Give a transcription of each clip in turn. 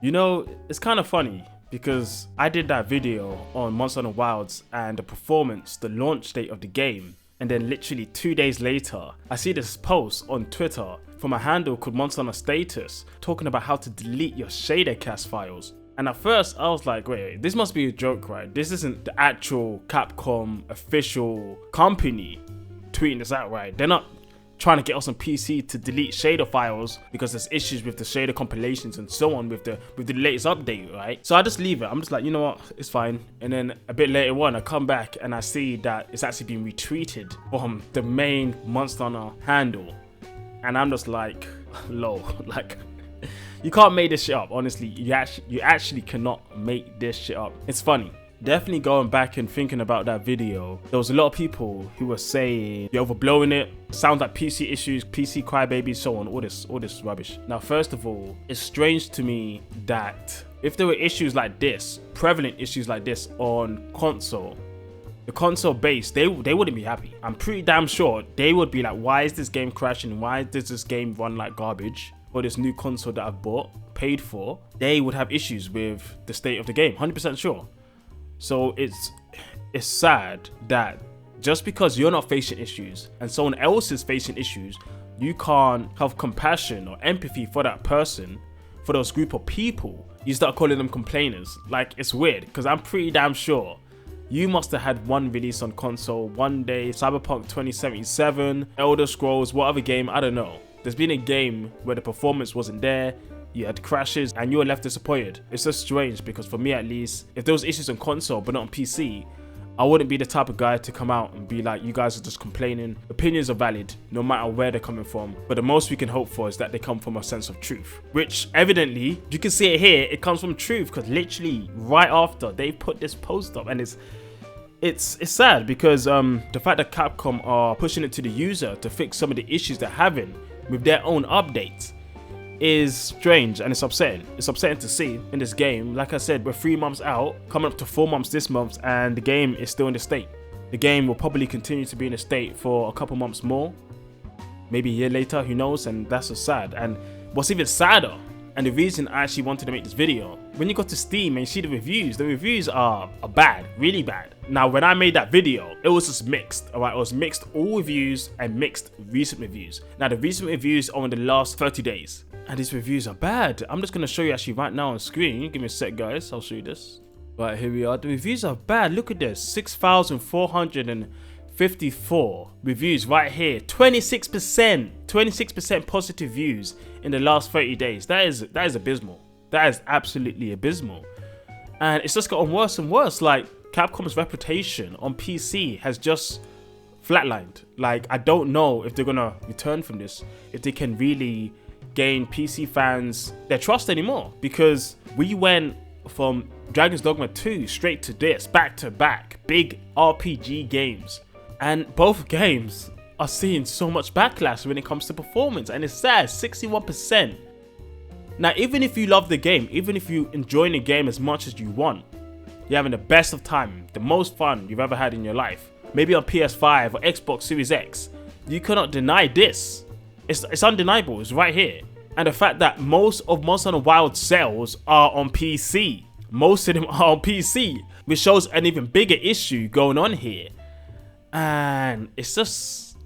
You know, it's kind of funny because I did that video on Monster Hunter Wilds and the performance, the launch date of the game, and then literally 2 days later, I see this post on Twitter from a handle called Monster Hunter Status talking about how to delete your shader cast files. And at first I was like, wait, this must be a joke, right? This isn't the actual Capcom official company tweeting this out, right? They're not trying to get us on PC to delete shader files because there's issues with the shader compilations and so on with the latest update, right? So I just leave it. I'm just like, you know what, it's fine. And then a bit later on, I come back and I see that it's actually been retweeted from the main Monster Hunter handle, and I'm just like, lol, like, you can't make this shit up. Honestly, you actually cannot make this shit up. It's funny. Definitely going back and thinking about that video, there was a lot of people who were saying you're overblowing it, sounds like PC issues, PC crybabies, so on, all this rubbish. Now, first of all, it's strange to me that if there were issues like this, prevalent issues like this on console, the console base, they wouldn't be happy. I'm pretty damn sure they would be like, why is this game crashing? Why does this game run like garbage? Or this new console that I've bought, paid for, they would have issues with the state of the game, 100% sure. So it's sad that just because you're not facing issues and someone else is facing issues, you can't have compassion or empathy for that person, for those group of people. You start calling them complainers. Like, it's weird because I'm pretty damn sure you must have had one release on console one day, Cyberpunk 2077, Elder Scrolls, whatever game, I don't know. There's been a game where the performance wasn't there, you had crashes, and you were left disappointed. It's just strange because for me at least, if there was issues on console but not on PC, I wouldn't be the type of guy to come out and be like, you guys are just complaining. Opinions are valid, no matter where they're coming from. But the most we can hope for is that they come from a sense of truth. Which, evidently, you can see it here, it comes from truth, because literally, right after, they put this post up, and it's sad because the fact that Capcom are pushing it to the user to fix some of the issues they're having with their own updates is strange, and it's upsetting. It's upsetting to see in this game. Like I said, we're 3 months out, coming up to 4 months this month, and the game is still in this state. The game will probably continue to be in a state for a couple months more, maybe a year later, who knows, and that's so sad. And what's even sadder, and the reason I actually wanted to make this video, when you go to Steam and you see the reviews are bad, really bad. Now, when I made that video, it was just mixed, alright? It was mixed all reviews and mixed recent reviews. Now, the recent reviews are in the last 30 days, and these reviews are bad. I'm just going to show you actually right now on screen. Give me a sec, guys. I'll show you this. Right, here we are. The reviews are bad. Look at this. 6,454 reviews right here. 26% positive views in the last 30 days. That is abysmal. That is absolutely abysmal. And it's just gotten worse and worse. Like, Capcom's reputation on PC has just flatlined. Like, I don't know if they're gonna return from this, if they can really gain PC fans their trust anymore, because we went from Dragon's Dogma 2 straight to this, back to back, big RPG games, and both games are seeing so much backlash when it comes to performance, and it's sad, 61%. Now, even if you love the game, even if you enjoy the game as much as you want, you're having the best of time, the most fun you've ever had in your life, maybe on PS5 or Xbox Series X, you cannot deny this. It's undeniable, it's right here. And the fact that most of Monster Hunter Wild sales are on PC. Most of them are on PC, which shows an even bigger issue going on here. And it's just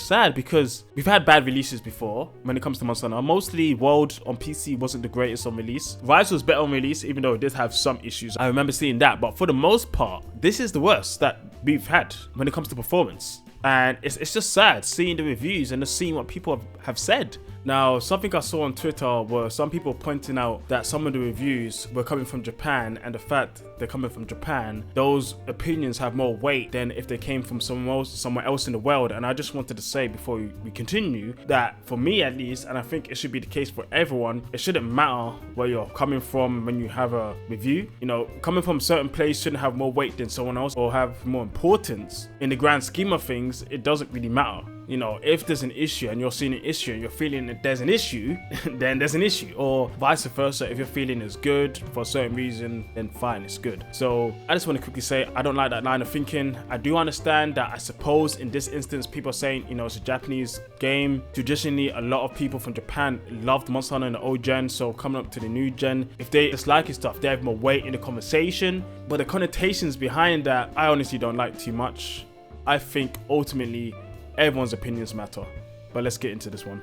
sad because we've had bad releases before when it comes to Monster Hunter. Mostly World on PC wasn't the greatest on release. Rise was better on release, even though it did have some issues. I remember seeing that, but for the most part, this is the worst that we've had when it comes to performance. And it's just sad seeing the reviews and just seeing what people have said. Now, something I saw on Twitter were some people pointing out that some of the reviews were coming from Japan, and the fact they're coming from Japan, those opinions have more weight than if they came from somewhere else in the world. And I just wanted to say before we continue that for me at least, and I think it should be the case for everyone, it shouldn't matter where you're coming from when you have a review. You know, coming from a certain place shouldn't have more weight than someone else or have more importance. In the grand scheme of things, it doesn't really matter. You know, if there's an issue and you're seeing an issue and you're feeling that there's an issue, then there's an issue. Or vice versa, if you're feeling it's good for a certain reason, then fine, it's good. So I just want to quickly say, I don't like that line of thinking. I do understand that, I suppose in this instance, people are saying, you know, it's a Japanese game. Traditionally, a lot of people from Japan loved Monster Hunter in the old gen, so coming up to the new gen, if they dislike his stuff, they have more weight in the conversation. But the connotations behind that, I honestly don't like too much. I think ultimately, everyone's opinions matter. But let's get into this one.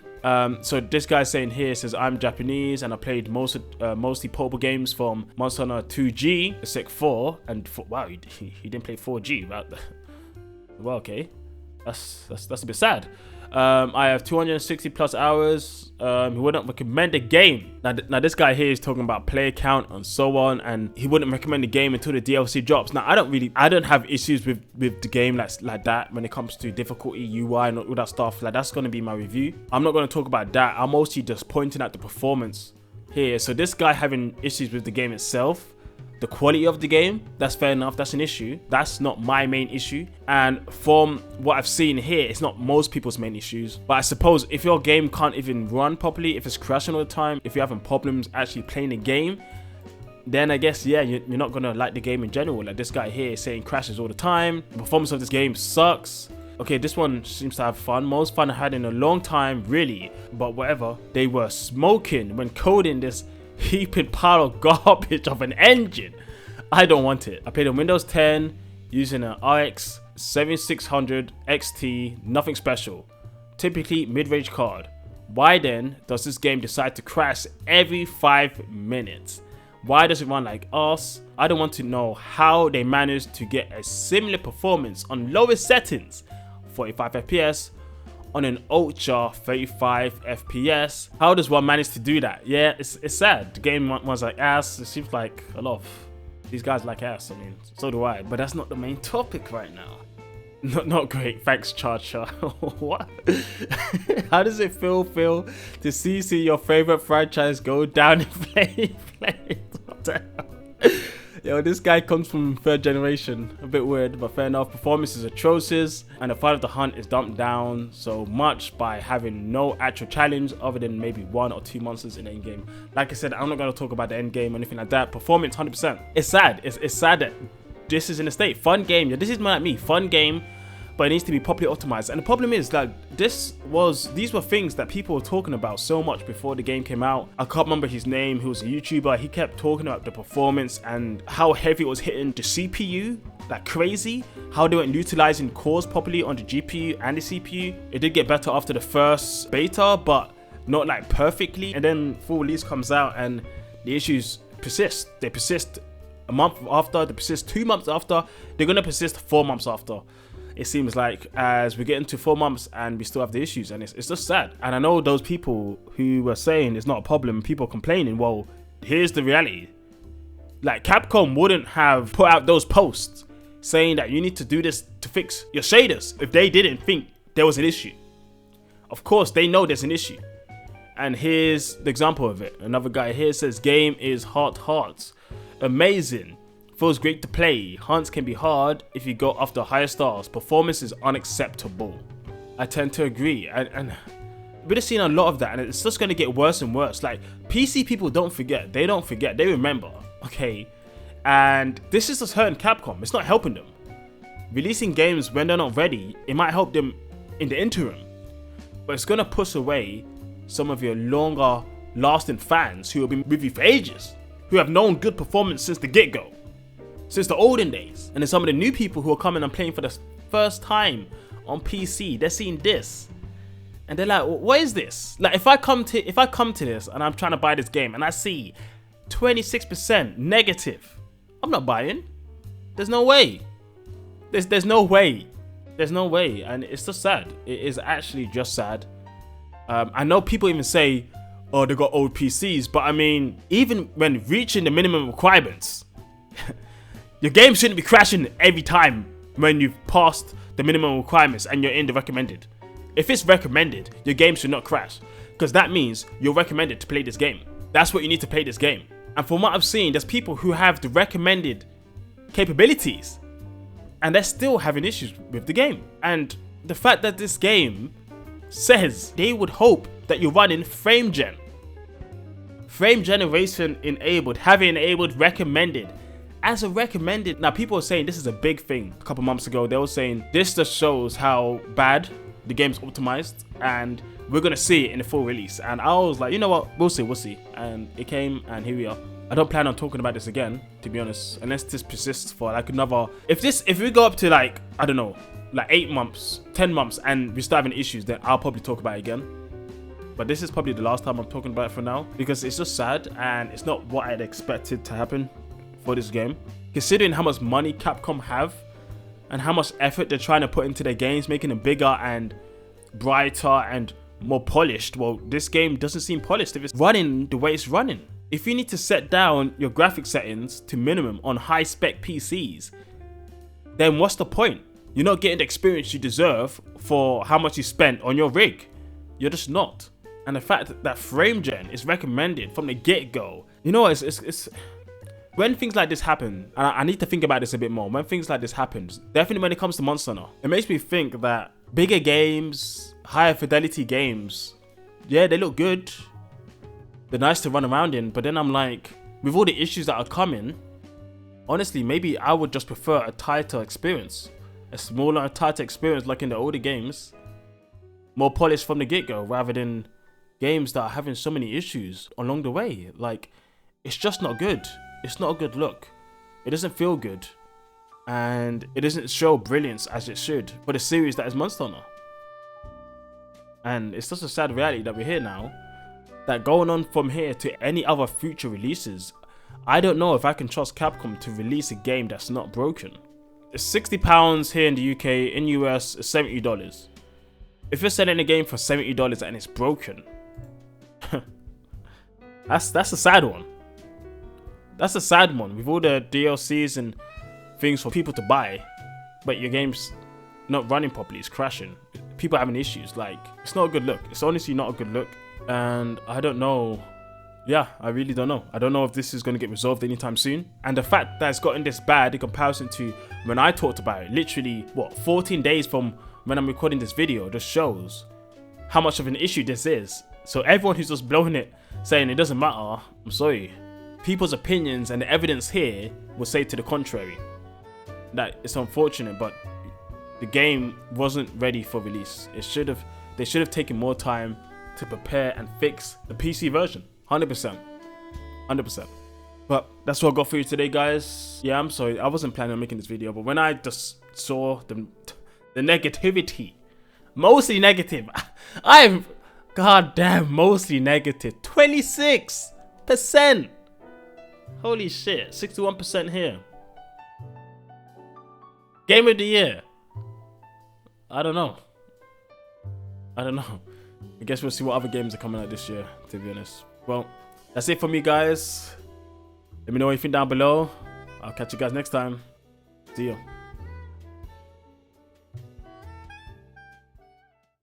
So this guy's saying here, says, I'm Japanese and I played mostly portable games from Monster Hunter 2G, Sec 4, and wow, he didn't play 4G. Well, okay, that's a bit sad. I have 260 plus hours. He wouldn't recommend the game. Now this guy here is talking about player count and so on, and he wouldn't recommend the game until the DLC drops. Now I don't have issues with the game like that when it comes to difficulty, UI, and all that stuff. Like, that's gonna be my review. I'm not gonna talk about that. I'm mostly just pointing at the performance here. So this guy having issues with the game itself, the quality of the game, that's fair enough. That's an issue. That's not my main issue. And from what I've seen here, it's not most people's main issues. But I suppose if your game can't even run properly, if it's crashing all the time, if you're having problems actually playing the game, then I guess, yeah, you're not gonna like the game in general. Like this guy here is saying crashes all the time. The performance of this game sucks. Okay, this one seems to have fun. Most fun I had in a long time, really. But whatever. They were smoking when coding this heaping pile of garbage of an engine. I don't want it. I played on Windows 10 using an RX 7600 XT, nothing special. Typically mid-range card. Why then does this game decide to crash every 5 minutes? Why does it run like us? I don't want to know how they managed to get a similar performance on lowest settings, 45 FPS, on an ultra 35 FPS. How does one manage to do that? Yeah, it's sad. The game runs like ass. It seems like a lot of these guys like ass. I mean, so do I. But that's not the main topic right now. Not great. Thanks, Charger. What? How does it feel to see your favorite franchise go down in flames? What the hell? Yo, this guy comes from 3rd generation. A bit weird, but fair enough. Performance is atrocious, and the fight of the hunt is dumped down so much by having no actual challenge other than maybe 1 or 2 monsters in the end game. Like I said, I'm not going to talk about the end game or anything like that. Performance, 100%. It's sad. It's sad that this is in a state. Fun game. Yeah, this is like me. Fun game, but it needs to be properly optimized. And the problem is that these were things that people were talking about so much before the game came out. I can't remember his name. He was a YouTuber. He kept talking about the performance and how heavy it was hitting the CPU like crazy, how they weren't utilizing cores properly on the GPU and the CPU. It did get better after the first beta, but not like perfectly. And then full release comes out and the issues persist. They persist a month after, they persist 2 months after, they're gonna persist 4 months after. It seems like, as we get into 4 months and we still have the issues, and it's just sad. And I know those people who were saying it's not a problem, people complaining, well, here's the reality. Like, Capcom wouldn't have put out those posts saying that you need to do this to fix your shaders if they didn't think there was an issue. Of course, they know there's an issue. And here's the example of it. Another guy here says, game is hearts. Amazing. Feels great to play. Hunts can be hard if you go after higher stars. Performance is unacceptable. I tend to agree. And we're just seeing a lot of that, and it's just going to get worse and worse. Like, PC people don't forget. They don't forget. They remember. Okay? And this is just hurting Capcom. It's not helping them. Releasing games when they're not ready, it might help them in the interim. But it's going to push away some of your longer lasting fans who have been with you for ages, who have known good performance since the get-go. Since the olden days. And then some of the new people who are coming and playing for the first time on PC, they're seeing this and they're like, what is this? Like, if I come to this and I'm trying to buy this game and I see 26% negative, I'm not buying. There's no way. There's no way. There's no way. And it's just sad. It is actually just sad. I know people even say, oh, they got old PCs, but I mean, even when reaching the minimum requirements, your game shouldn't be crashing every time when you've passed the minimum requirements and you're in the recommended. If it's recommended, your game should not crash, because that means you're recommended to play this game. That's what you need to play this game. And from what I've seen, there's people who have the recommended capabilities and they're still having issues with the game. And the fact that this game says they would hope that you're running frame gen. Frame generation enabled, have it enabled, recommended. As a recommended, now people are saying this is a big thing. A couple months ago, they were saying this just shows how bad the game's optimized, and we're gonna see it in the full release. And I was like, you know what, we'll see. And it came, and here we are. I don't plan on talking about this again, to be honest, unless this persists for like another. If we go up to like, I don't know, like 8 months, 10 months, and we start having issues, then I'll probably talk about it again. But this is probably the last time I'm talking about it for now, because it's just sad and it's not what I'd expected to happen for this game. Considering how much money Capcom have and how much effort they're trying to put into their games, making them bigger and brighter and more polished. Well, this game doesn't seem polished if it's running the way it's running. If you need to set down your graphic settings to minimum on high spec PCs, then what's the point? You're not getting the experience you deserve for how much you spent on your rig. You're just not. And the fact that frame gen is recommended from the get-go, you know, it's when things like this happen, and I need to think about this a bit more. When things like this happens, definitely when it comes to Monster Hunter, it makes me think that bigger games, higher fidelity games, yeah, they look good. They're nice to run around in, but then I'm like, with all the issues that are coming, honestly, maybe I would just prefer a tighter experience. A smaller, tighter experience like in the older games. More polished from the get-go, rather than games that are having so many issues along the way. Like, it's just not good. It's not a good look. It doesn't feel good. And it doesn't show brilliance as it should for the series that is Monster Hunter. And it's just a sad reality that we're here now. That going on from here to any other future releases, I don't know if I can trust Capcom to release a game that's not broken. It's £60 here in the UK, in US it's $70. If you're selling a game for $70 and it's broken, that's a sad one. That's a sad one, with all the DLCs and things for people to buy, but your game's not running properly, it's crashing. People having issues, like, it's not a good look. It's honestly not a good look. And I don't know. Yeah, I really don't know. I don't know if this is going to get resolved anytime soon. And the fact that it's gotten this bad in comparison to when I talked about it, literally, 14 days from when I'm recording this video, just shows how much of an issue this is. So everyone who's just blowing it, saying it doesn't matter, I'm sorry. People's opinions and the evidence here will say to the contrary. That it's unfortunate, but the game wasn't ready for release. They should have taken more time to prepare and fix the PC version. 100%. But that's what I got for you today, guys. Yeah, I'm sorry. I wasn't planning on making this video, but when I just saw the negativity, mostly negative. I'm goddamn mostly negative. 26%. Holy shit. 61% here. Game of the year. I don't know. I guess we'll see what other games are coming out this year, to be honest. Well, that's it for me, guys. Let me know what you think down below. I'll catch you guys next time. See ya.